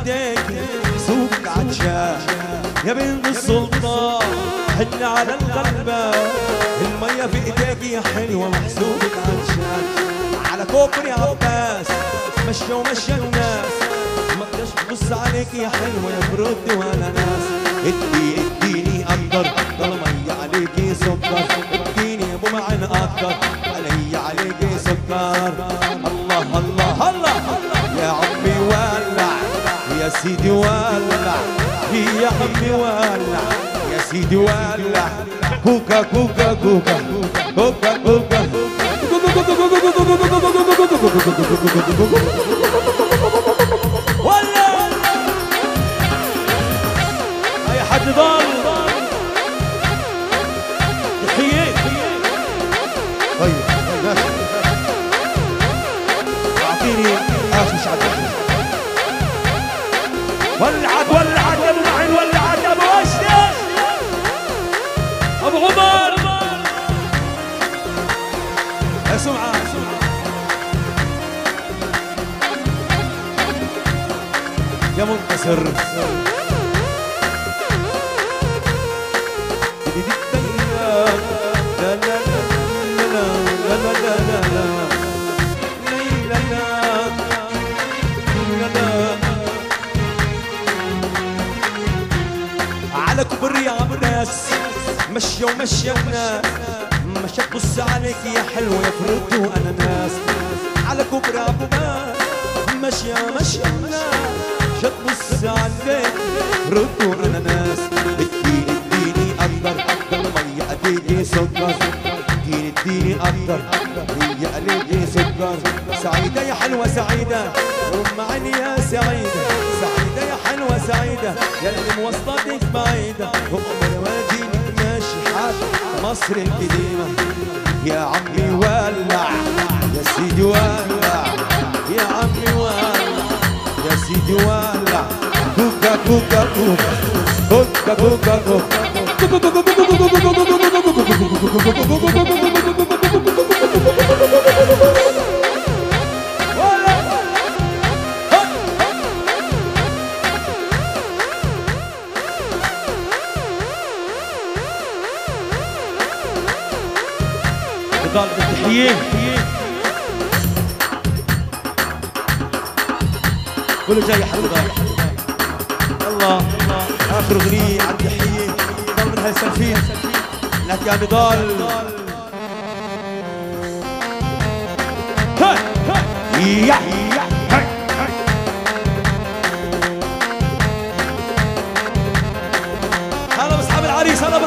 ايديك سوق عطشان يا بنت السلطان حن على القلبة المية في ايديك يا حلوة محسوبك عطشان على كوبري يا عباس مشى ومشى الناس ما اقدرش ببص عليك يا حلوة يا برد ولا ناس اديني اقدر ضل مية عليكي سكر اديني ابو معن اقدر عليكي سكر الله الله الله يا عمي ولع يا سيدي ولع يا عمي ولع يا سيدي ولع كوكا كوكا كوكا كوكا كوكا ولا اي حد ضال يحييك طيب ماشي اعطيني اسس عدد ولعت ولعت ابو معين ولعت ابو اشرف ابو عمر يا سمعه يا منتصر لا لا لا لا لا لا لا لا على كبر يا عباس مشي ومشي الناس مشى تبص عليك يا حلوة يا فرد وانا ناس على كبر يا عباس مشي الناس مشى تبص عليك فرد وانا ناس اديني اقدر مية اديني سكر اديني اقدر هي عليكي سكر سعيدة يا حلوة سعيدة ام عيني يا سعيدة سعيدة يا حلوة سعيدة يا اللي مواصلاتك بعيدة وعمر واجيلك ماشي حال مصر القديمة يا عمي ولع يا سيدي ولع يا عمي ولع يا سيدي ولع كوكا كوكا كوكا كوكا كوكا بطالة التحية كله جاي حلقة الله آخر أغنية على التحية ضل منها سلفين لك يا نضال هلا بأصحاب العريس هلا